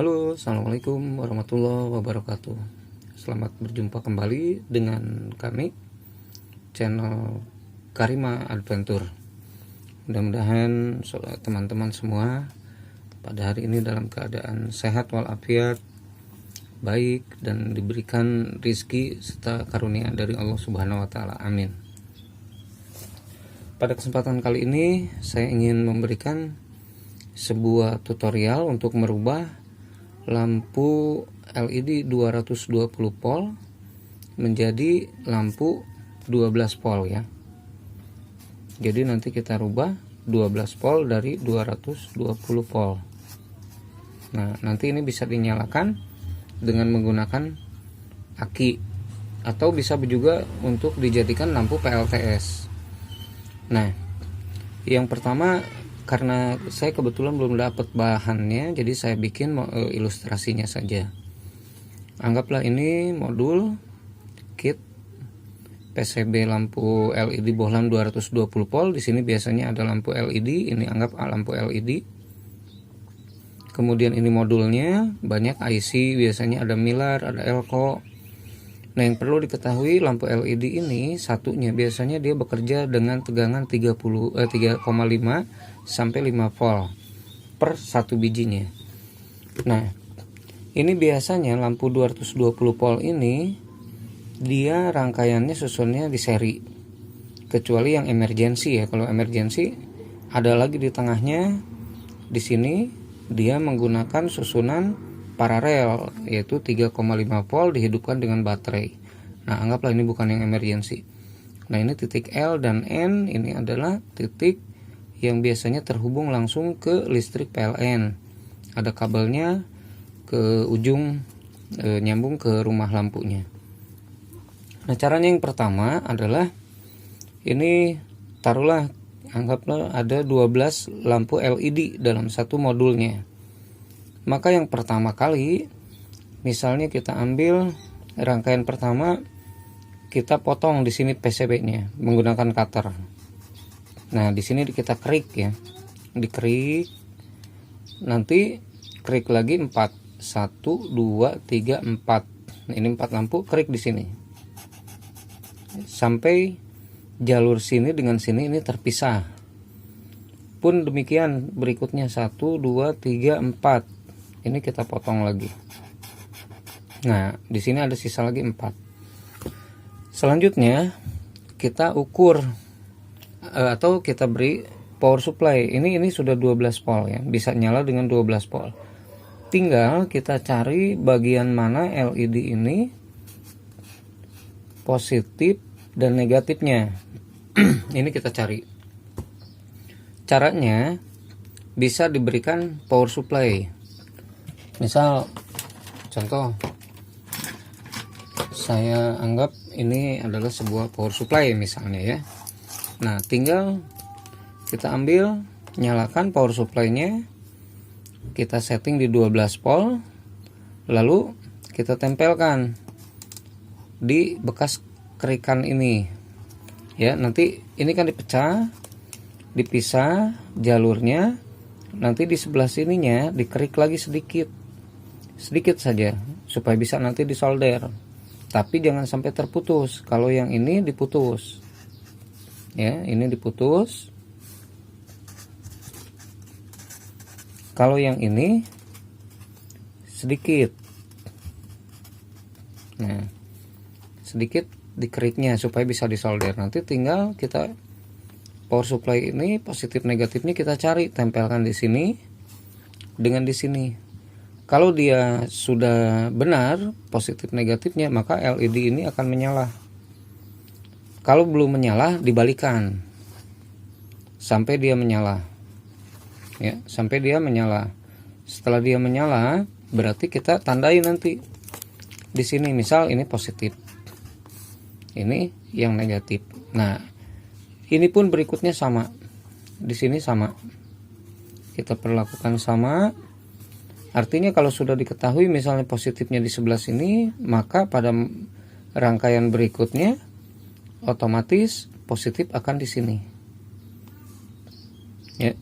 Halo, assalamualaikum warahmatullahi wabarakatuh. Selamat berjumpa kembali dengan kami, channel Karima Adventure. Mudah-mudahan teman-teman semua pada hari ini dalam keadaan sehat walafiat, baik, dan diberikan rizki serta karunia dari Allah Subhanahu wa Ta'ala. Amin. Pada kesempatan kali ini saya ingin memberikan sebuah tutorial untuk merubah lampu LED 220 volt menjadi lampu 12 volt ya. Jadi nanti kita rubah 12 volt dari 220 volt. Nah, nanti ini bisa dinyalakan dengan menggunakan aki atau bisa juga untuk dijadikan lampu PLTS. Nah, yang pertama, karena saya kebetulan belum dapat bahannya, jadi saya bikin ilustrasinya saja. Anggaplah ini modul kit PCB lampu LED bohlam 220 volt. Di sini biasanya ada lampu LED, ini anggap lampu LED. Kemudian ini modulnya, banyak IC, biasanya ada Mylar, ada Elco. Nah, yang perlu diketahui, lampu LED ini satunya biasanya dia bekerja dengan tegangan 3,5 sampai 5 volt per satu bijinya. Nah, ini biasanya lampu 220 volt ini dia rangkaiannya susunnya di seri. Kecuali yang emergency ya. Kalau emergency ada lagi di tengahnya. Di sini dia menggunakan susunan paralel, yaitu 3,5 volt dihidupkan dengan baterai. Nah, anggaplah ini bukan yang emergency. Nah, ini titik L dan N ini adalah titik yang biasanya terhubung langsung ke listrik PLN. Ada kabelnya ke ujung nyambung ke rumah lampunya. Nah, caranya yang pertama adalah ini taruhlah, anggaplah ada 12 lampu LED dalam satu modulnya. Maka yang pertama kali, misalnya kita ambil rangkaian pertama, kita potong di sini PCB-nya menggunakan cutter. Nah, di sini kita kerik ya, dikerik. Nanti kerik lagi 4, 1, 2, 3, 4. Nah, ini 4 lampu kerik di sini. Sampai jalur sini dengan sini ini terpisah. Pun demikian berikutnya 1, 2, 3, 4. Ini kita potong lagi. Nah, di sini ada sisa lagi 4. Selanjutnya kita ukur atau kita beri power supply. Ini sudah 12 volt ya, bisa nyala dengan 12 volt. Tinggal kita cari bagian mana LED ini positif dan negatifnya. Ini kita cari. Caranya bisa diberikan power supply. Misal contoh, saya anggap ini adalah sebuah power supply misalnya ya. Nah, tinggal kita ambil, nyalakan power supply-nya, kita setting di 12 volt, lalu kita tempelkan di bekas kerikan ini ya. Nanti ini kan dipecah, dipisah jalurnya, nanti di sebelah sininya dikerik lagi sedikit saja supaya bisa nanti disolder, tapi jangan sampai terputus. Kalau yang ini diputus ya, ini diputus. Kalau yang ini sedikit, nah sedikit dikeriknya supaya bisa disolder. Nanti tinggal kita power supply ini positif negatifnya kita cari, tempelkan di sini dengan di sini. Kalau dia sudah benar positif negatifnya, maka LED ini akan menyala. Kalau belum menyala, dibalikan sampai dia menyala. Ya, sampai dia menyala. Setelah dia menyala, berarti kita tandai nanti di sini. Misal ini positif, ini yang negatif. Nah, ini pun berikutnya sama. Di sini sama. Kita perlakukan sama. Artinya kalau sudah diketahui misalnya positifnya di sebelah sini, maka pada rangkaian berikutnya otomatis positif akan di sini. Ya,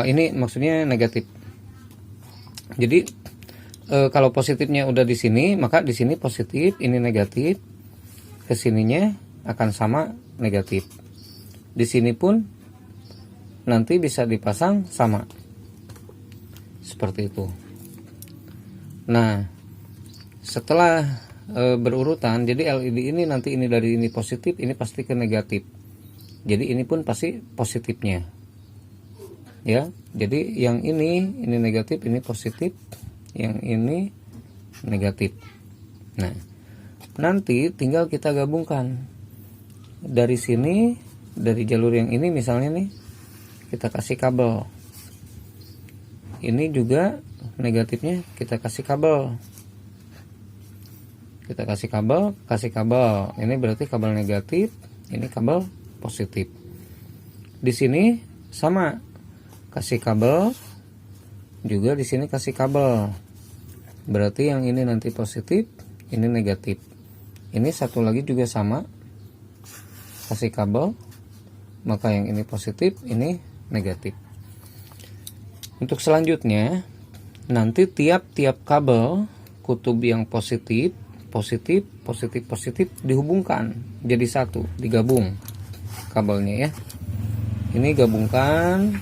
ini maksudnya negatif. Jadi kalau positifnya udah di sini, maka di sini positif, ini negatif, kesininya akan sama negatif. Di sini pun nanti bisa dipasang sama, seperti itu. Nah, setelah berurutan, jadi LED ini nanti ini dari ini positif, ini pasti ke negatif. Jadi ini pun pasti positifnya, ya. Jadi yang ini negatif, ini positif, yang ini negatif. Nah, nanti tinggal kita gabungkan dari sini, dari jalur yang ini misalnya nih, kita kasih kabel. Ini juga negatifnya kita kasih kabel. Kita kasih kabel. Ini berarti kabel negatif, ini kabel positif. Di sini sama, kasih kabel, juga di sini kasih kabel. Berarti yang ini nanti positif, ini negatif. Ini satu lagi juga sama, kasih kabel, maka yang ini positif, ini negatif. Untuk selanjutnya, nanti tiap-tiap kabel kutub yang positif dihubungkan jadi satu, digabung kabelnya ya. Ini gabungkan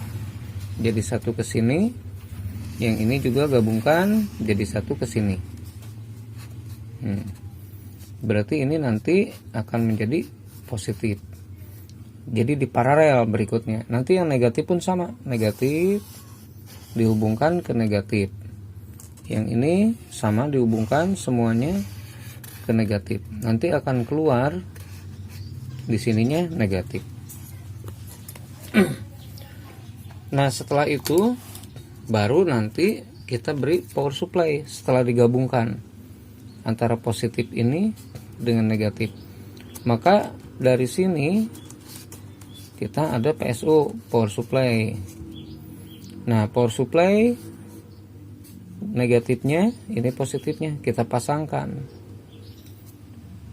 jadi satu ke sini, yang ini juga gabungkan jadi satu ke sini. Berarti ini nanti akan menjadi positif. Jadi di paralel berikutnya, nanti yang negatif pun sama, negatif dihubungkan ke negatif. Yang ini sama, dihubungkan semuanya ke negatif. Nanti akan keluar di sininya negatif. Nah, setelah itu baru nanti kita beri power supply setelah digabungkan antara positif ini dengan negatif. Maka dari sini kita ada PSO, power supply. Nah, power supply negatifnya, ini positifnya kita pasangkan.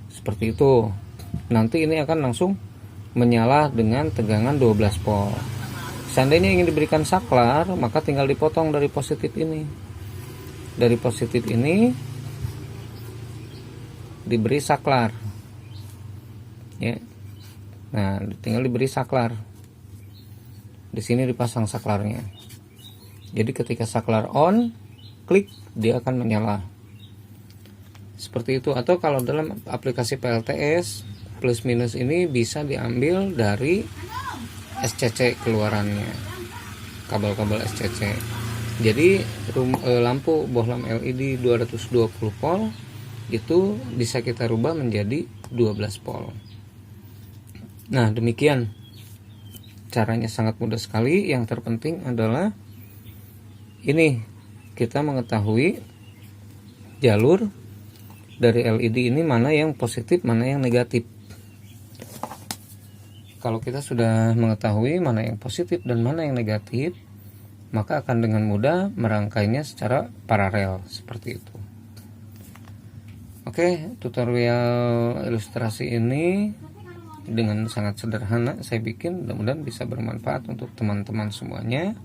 Seperti itu. Nanti ini akan langsung menyala dengan tegangan 12 volt. Seandainya ingin diberikan saklar, maka tinggal dipotong dari positif ini. Dari positif ini diberi saklar. Ya. Nah, tinggal diberi saklar. Di sini dipasang saklarnya. Jadi ketika saklar on, klik, dia akan menyala. Seperti itu. Atau kalau dalam aplikasi PLTS, plus minus ini bisa diambil dari SCC keluarannya, kabel-kabel SCC. Jadi lampu bohlam LED 220 volt itu bisa kita rubah menjadi 12 volt. Nah, demikian caranya, sangat mudah sekali. Yang terpenting adalah ini, kita mengetahui jalur dari LED ini mana yang positif, mana yang negatif. Kalau kita sudah mengetahui mana yang positif dan mana yang negatif, maka akan dengan mudah merangkainya secara paralel seperti itu. Oke, tutorial ilustrasi ini dengan sangat sederhana saya bikin, mudah-mudahan bisa bermanfaat untuk teman-teman semuanya.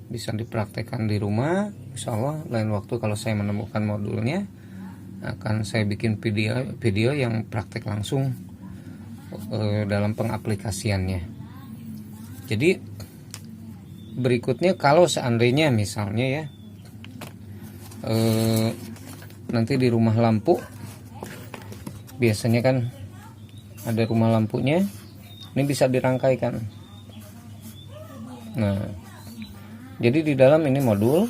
Bisa dipraktekkan di rumah. Insya Allah lain waktu kalau saya menemukan modulnya, akan saya bikin video yang praktek langsung dalam pengaplikasiannya. Jadi berikutnya, kalau seandainya misalnya ya nanti di rumah lampu, biasanya kan ada rumah lampunya, ini bisa dirangkaikan. Nah, jadi di dalam ini modul,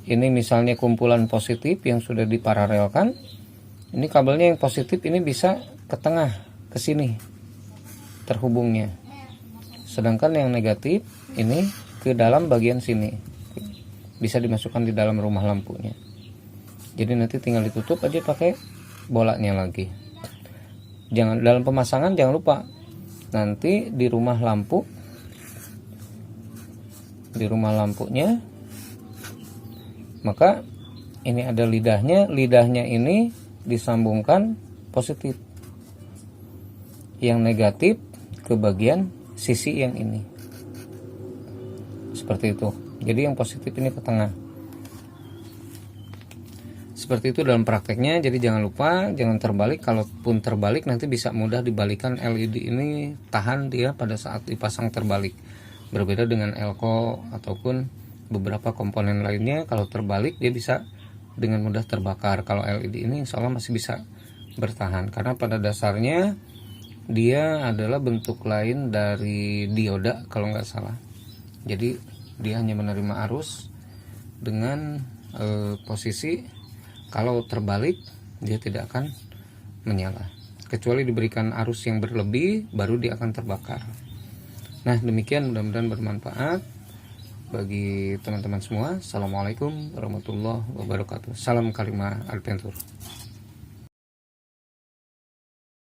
ini misalnya kumpulan positif yang sudah diparalelkan. Ini kabelnya yang positif ini bisa ke tengah, ke sini terhubungnya. Sedangkan yang negatif ini ke dalam bagian sini, bisa dimasukkan di dalam rumah lampunya. Jadi nanti tinggal ditutup aja pakai bolanya lagi. Jangan, dalam pemasangan jangan lupa nanti di rumah lampu, di rumah lampunya, maka ini ada lidahnya ini disambungkan positif, yang negatif ke bagian sisi yang ini, seperti itu. Jadi yang positif ini ke tengah. seperti itu dalam prakteknya. Jadi jangan lupa, jangan terbalik. Kalaupun terbalik nanti bisa mudah dibalikan. LED ini tahan dia pada saat dipasang terbalik, berbeda dengan elko ataupun beberapa komponen lainnya. Kalau terbalik dia bisa dengan mudah terbakar. Kalau LED ini insya Allah masih bisa bertahan, karena pada dasarnya dia adalah bentuk lain dari dioda kalau nggak salah. Jadi dia hanya menerima arus dengan posisi kalau terbalik dia tidak akan menyala, kecuali diberikan arus yang berlebih baru dia akan terbakar. Nah demikian, mudah-mudahan bermanfaat bagi teman-teman semua. Assalamualaikum warahmatullahi wabarakatuh. Salam Kalimah Adventure.